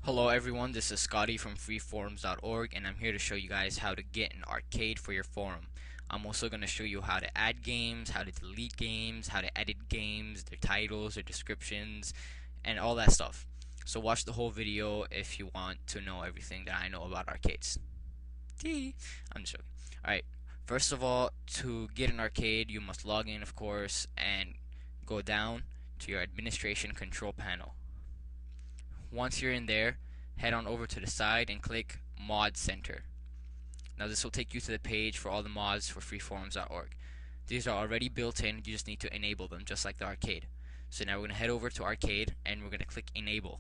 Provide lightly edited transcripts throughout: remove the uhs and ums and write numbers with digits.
Hello everyone, this is Scotty from FreeForums.org and I'm here to show you guys how to get an arcade for your forum. I'm also going to show you how to add games, how to delete games, how to edit games, their titles, their descriptions, and all that stuff. So watch the whole video if you want to know everything that I know about arcades. I'm just joking. Alright, first of all, to get an arcade you must log in, of course, and go down to your administration control panel. Once you're in there, head on over to the side and click Mod Center. Now this will take you to the page for all the mods for freeforums.org. These are already built in, you just need to enable them just like the arcade. So now we're going to head over to arcade and we're going to click enable.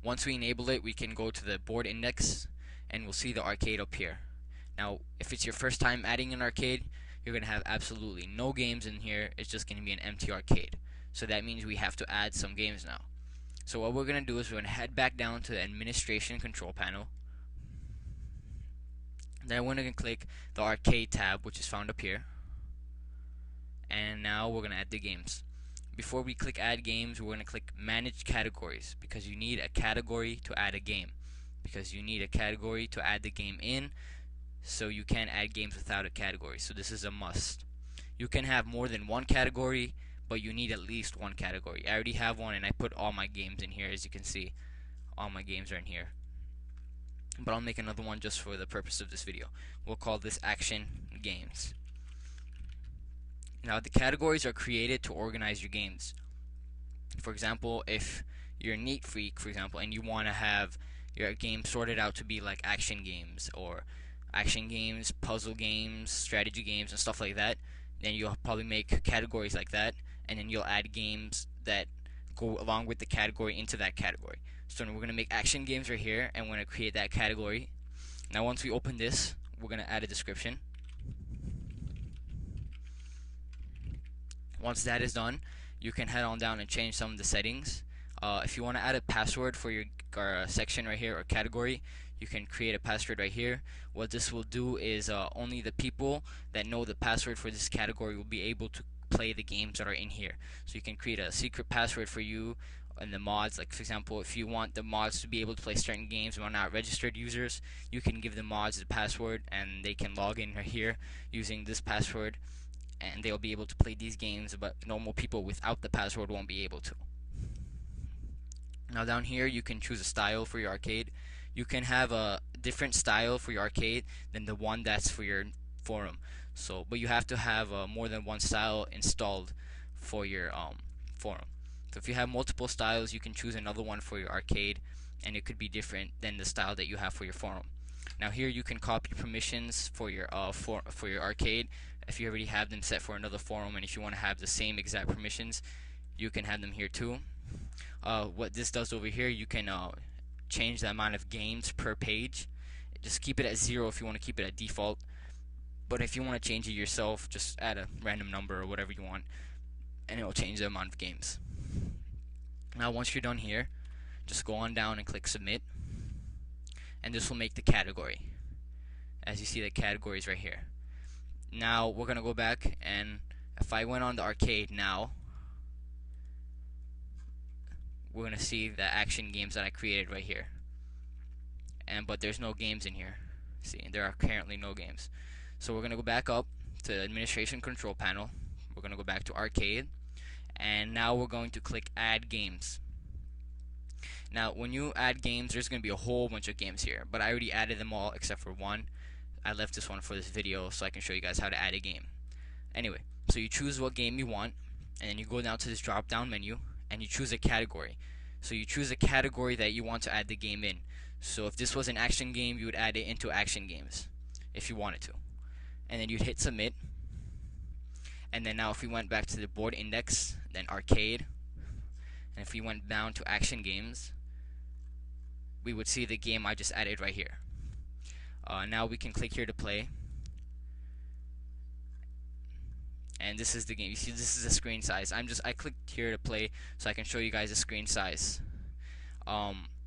Once we enable it, we can go to the board index and we'll see the arcade up here. Now if it's your first time adding an arcade, you're going to have absolutely no games in here. It's just going to be an empty arcade. So that means we have to add some games now. So what we're going to do is we're going to head back down to the administration control panel. Then we're going to click the arcade tab, which is found up here. And now we're going to add the games. Before we click add games, we're going to click manage categories, because you need a category to add a game. Because you need a category to add the game in, so you can't add games without a category. So this is a must. You can have more than one category, but you need at least one category. I already have one and I put all my games in here. As you can see, all my games are in here, but I'll make another one just for the purpose of this video. We'll call this action games. Now the categories are created to organize your games. For example, if you're a neat freak, for example, and you want to have your game sorted out to be like action games, or action games, puzzle games, strategy games, and stuff like that, then you'll probably make categories like that, and then you'll add games that go along with the category into that category. So we're going to make action games right here, and we're going to create that category. Now once we open this, we're going to add a description. Once that is done, you can head on down and change some of the settings. If you want to add a password for your section right here, or category, you can create a password right here. What this will do is only the people that know the password for this category will be able to play the games that are in here. So you can create a secret password for you and the mods. Like for example, if you want the mods to be able to play certain games but are not registered users, you can give the mods the password and they can log in right here using this password, and they'll be able to play these games, but normal people without the password won't be able to. Now down here you can choose a style for your arcade. You can have a different style for your arcade than the one that's for your forum. But you have to have more than one style installed for your forum. So if you have multiple styles, you can choose another one for your arcade, and it could be different than the style that you have for your forum. Now here you can copy permissions for your arcade if you already have them set for another forum, and if you want to have the same exact permissions, you can have them here too. What this does over here, you can change the amount of games per page. Just keep it at 0 if you want to keep it at default, but if you want to change it yourself, just add a random number or whatever you want, and it will change the amount of games. Now once you're done here, just go on down and click submit, and this will make the category. As you see, the category is right here. Now we're gonna go back, and if I went on the arcade now, we're gonna see the action games that I created right here. But there's no games in here. See, there are currently no games. So we're gonna go back up to the administration control panel. We're gonna go back to arcade, and now we're going to click add games. Now when you add games, there's gonna be a whole bunch of games here, but I already added them all except for one. I left this one for this video so I can show you guys how to add a game. Anyway, so you choose what game you want, and then you go down to this drop down menu and you choose a category. So you choose a category that you want to add the game in. So if this was an action game, you would add it into action games if you wanted to, and then you'd hit submit. And then now if we went back to the board index, then arcade, and if we went down to action games, we would see the game I just added right here. Now we can click here to play, and this is the game. You see, this is the screen size. I clicked here to play so I can show you guys the screen size.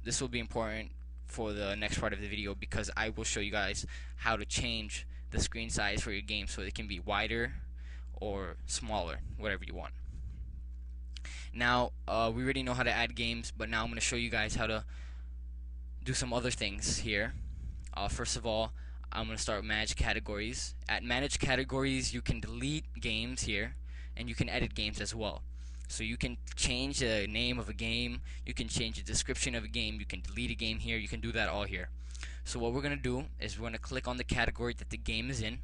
This will be important for the next part of the video, because I will show you guys how to change the screen size for your game so it can be wider or smaller, whatever you want. Now, we already know how to add games, but now I'm going to show you guys how to do some other things here. First of all, I'm going to start with manage categories. At manage categories, you can delete games here, and you can edit games as well. So you can change the name of a game, you can change the description of a game, you can delete a game here, you can do that all here. So what we're going to do is we're going to click on the category that the game is in.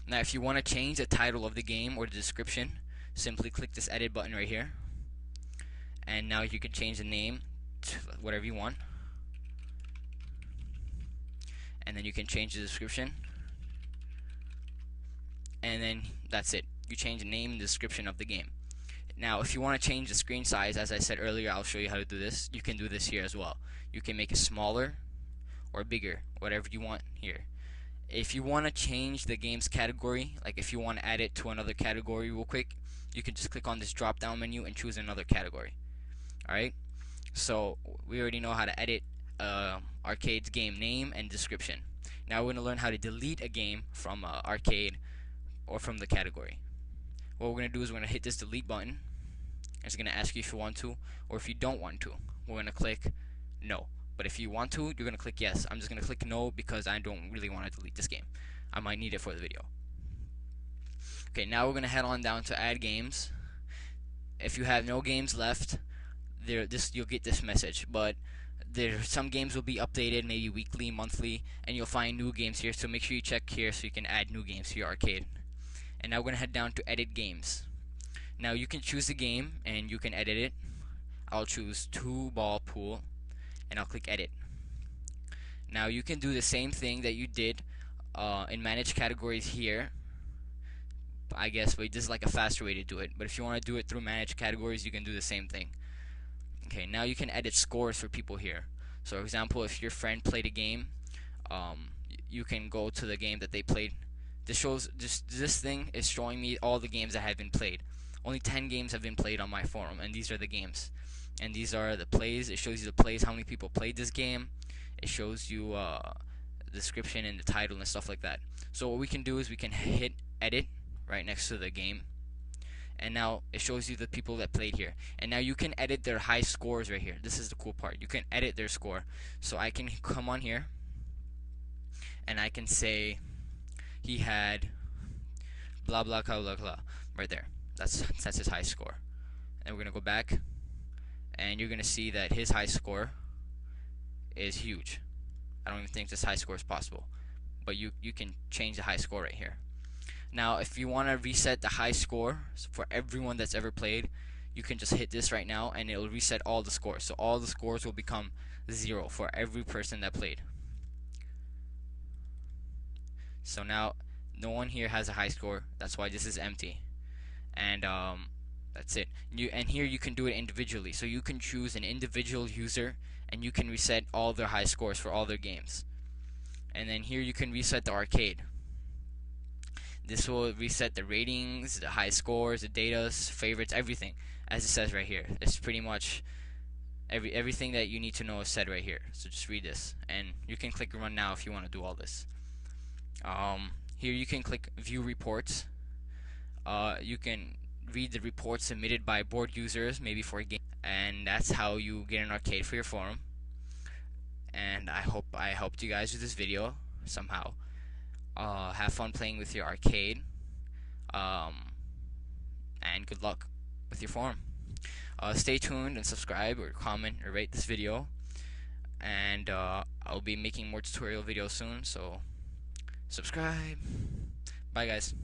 Now if you want to change the title of the game or the description, simply click this edit button right here. And now you can change the name to whatever you want. And then you can change the description. And then that's it. You change the name and description of the game. Now if you want to change the screen size, as I said earlier, I'll show you how to do this. You can do this here as well. You can make it smaller or bigger, whatever you want here. If you want to change the game's category, like if you want to add it to another category real quick, you can just click on this drop down menu and choose another category. Alright, so we already know how to edit arcade's game name and description. Now we're going to learn how to delete a game from arcade or from the category. What we're going to do is we're going to hit this delete button. It's going to ask you if you want to or if you don't want to. We're going to click no. But if you want to, you're going to click yes. I'm just going to click no because I don't really want to delete this game. I might need it for the video. Okay, now we're going to head on down to add games. If you have no games left, you'll get this message. But some games will be updated, maybe weekly, monthly, and you'll find new games here. So make sure you check here so you can add new games to your arcade. And now we're going to head down to edit games. Now you can choose the game and you can edit it. I'll choose 2-ball pool and I'll click edit. Now you can do the same thing that you did in manage categories here, I guess, but this is like a faster way to do it. But if you want to do it through manage categories, you can do the same thing. Okay, now you can edit scores for people here. So for example, if your friend played a game, you can go to the game that they played. This thing is showing me all the games that have been played. Only 10 games have been played on my forum, and these are the games. And these are the plays. It shows you the plays, how many people played this game. It shows you the description and the title and stuff like that. So what we can do is we can hit edit right next to the game. And now it shows you the people that played here. And now you can edit their high scores right here. This is the cool part. You can edit their score. So I can come on here and I can say he had blah blah blah blah blah right there. That's his high score. And we're gonna go back, and you're gonna see that his high score is huge. I don't even think this high score is possible, but you can change the high score right here. Now if you want to reset the high score for everyone that's ever played, you can just hit this right now and it'll reset all the scores. So all the scores will become 0 for every person that played. So now no one here has a high score. That's why this is empty. And that's it. And here you can do it individually. So you can choose an individual user and you can reset all their high scores for all their games. And then here you can reset the arcade. This will reset the ratings, the high scores, the data, favorites, everything, as it says right here. It's pretty much everything that you need to know is said right here. So just read this, and you can click run now if you want to do all this. Here you can click view reports. You can read the reports submitted by board users, maybe for a game, and that's how you get an arcade for your forum. And I hope I helped you guys with this video somehow. Have fun playing with your arcade, and good luck with your forum. Stay tuned and subscribe or comment or rate this video, and I'll be making more tutorial videos soon, so subscribe. Bye guys.